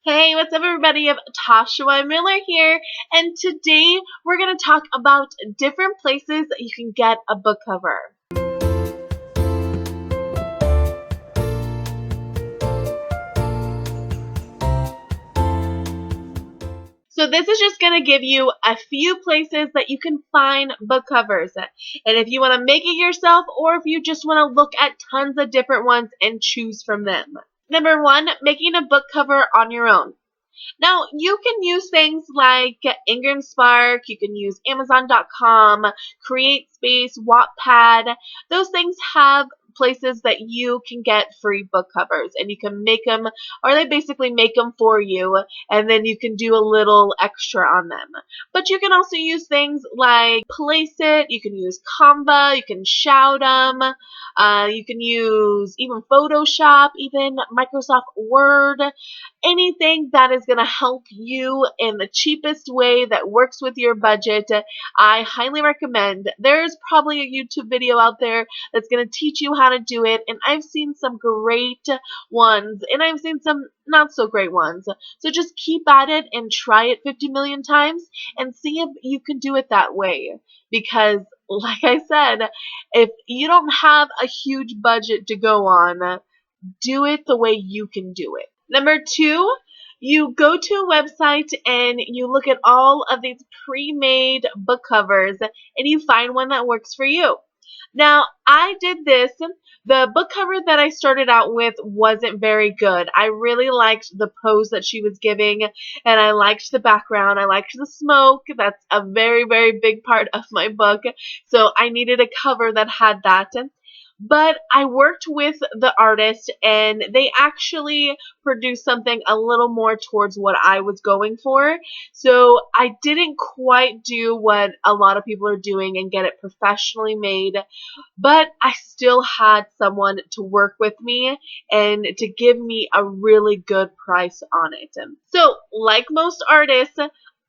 Hey, what's up everybody? Tosha Y Miller here, and today we're going to talk about different places that you can get a book cover. So this is just going to give you a few places that you can find book covers. And if you want to make it yourself, or if you just want to look at tons of different ones and choose from them. Number one, making a book cover on your own. Now, you can use things like Ingram Spark, you can use Amazon.com, CreateSpace, Wattpad. Those things have places that you can get free book covers, and you can make them, or they basically make them for you, and then you can do a little extra on them. But you can also use things like Placeit, you can use Canva, you can Shout them, you can use even Photoshop, even Microsoft Word. Anything that is going to help you in the cheapest way that works with your budget, I highly recommend. There's probably a YouTube video out there that's going to teach you how to do it, and I've seen some great ones, and I've seen some not so great ones. So just keep at it and try it 50 million times and see if you can do it that way. Because, like I said, if you don't have a huge budget to go on, do it the way you can do it. Number two, you go to a website and you look at all of these pre-made book covers and you find one that works for you. Now, I did this. The book cover that I started out with wasn't very good. I really liked the pose that she was giving, and I liked the background. I liked the smoke. That's a very, very big part of my book. So I needed a cover that had that. But I worked with the artist, and they actually produced something a little more towards what I was going for. So I didn't quite do what a lot of people are doing and get it professionally made, but I still had someone to work with me and to give me a really good price on it. So, like most artists,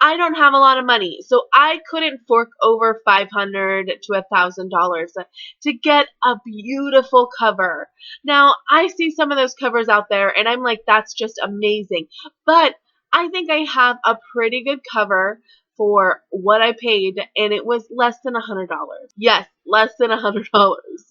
I don't have a lot of money, so I couldn't fork over $500 to $1,000 to get a beautiful cover. Now, I see some of those covers out there, and I'm like, that's just amazing. But I think I have a pretty good cover for what I paid, and it was less than $100. Yes, less than $100.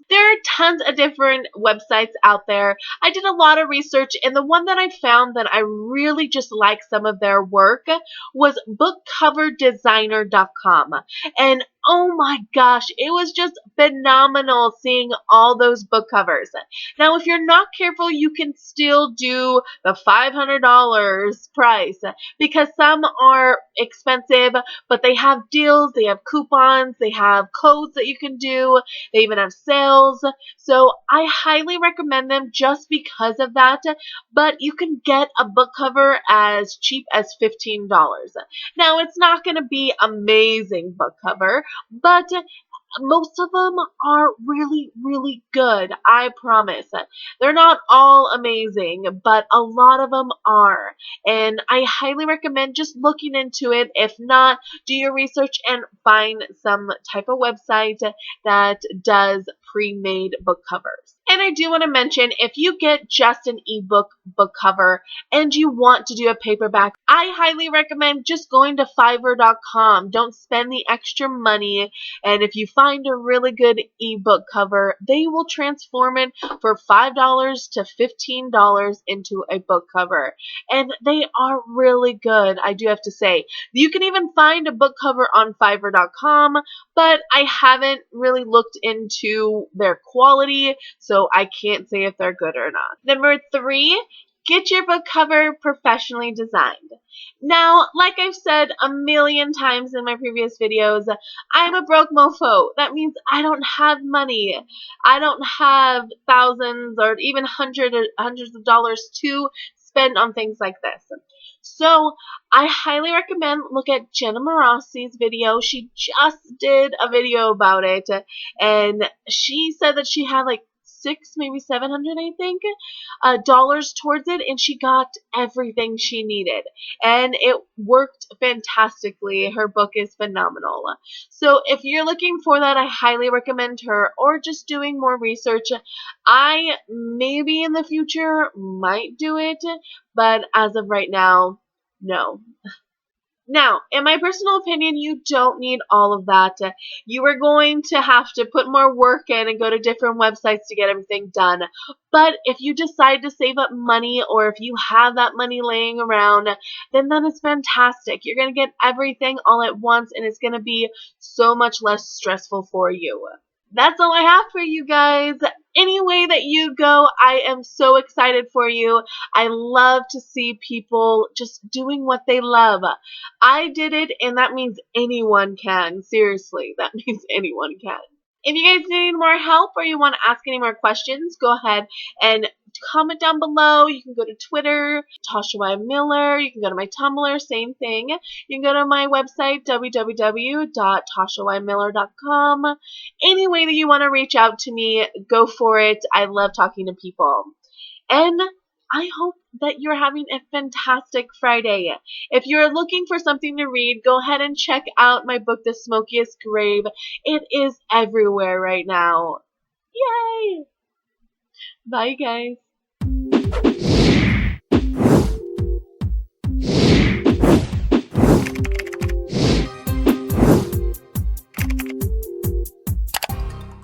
There are tons of different websites out there. I did a lot of research, and the one that I found that I really just like some of their work was bookcoverdesigner.com. And oh my gosh, it was just phenomenal seeing all those book covers. Now, if you're not careful, you can still do the $500 price because some are expensive, but they have deals, they have coupons, they have codes that you can do, they even have sales. So I highly recommend them just because of that, but you can get a book cover as cheap as $15. Now, it's not going to be amazing book cover, but most of them are really, really good. I promise. They're not all amazing, but a lot of them are. And I highly recommend just looking into it. If not, do your research and find some type of website that does pre-made book covers. And I do want to mention, if you get just an ebook book cover and you want to do a paperback, I highly recommend just going to Fiverr.com. Don't spend the extra money, and if you find a really good ebook cover, they will transform it for $5 to $15 into a book cover. And they are really good, I do have to say. You can even find a book cover on Fiverr.com, but I haven't really looked into their quality, so I can't say if they're good or not. Number three, get your book cover professionally designed. Now, like I've said a million times in my previous videos, I'm a broke mofo. That means I don't have money. I don't have thousands or even hundreds of dollars to spend on things like this. So I highly recommend look at Jenna Morossi's video. She just did a video about it, and she said that she had like maybe 700, I think, dollars towards it, and she got everything she needed. And it worked fantastically. Her book is phenomenal. So if you're looking for that, I highly recommend her, or just doing more research. I maybe in the future might do it, but as of right now, no. Now, in my personal opinion, you don't need all of that. You are going to have to put more work in and go to different websites to get everything done. But if you decide to save up money, or if you have that money laying around, then that is fantastic. You're going to get everything all at once, and it's going to be so much less stressful for you. That's all I have for you guys. Any way that you go, I am so excited for you. I love to see people just doing what they love. I did it, and that means anyone can. Seriously, that means anyone can. If you guys need more help, or you want to ask any more questions, go ahead and comment down below. You can go to Twitter, Tosha Y Miller. You can go to my Tumblr, same thing. You can go to my website, www.toshayMiller.com. Any way that you want to reach out to me, go for it. I love talking to people. And I hope that you're having a fantastic Friday. If you're looking for something to read, go ahead and check out my book, The Smokiest Grave. It is everywhere right now. Yay! Bye, guys.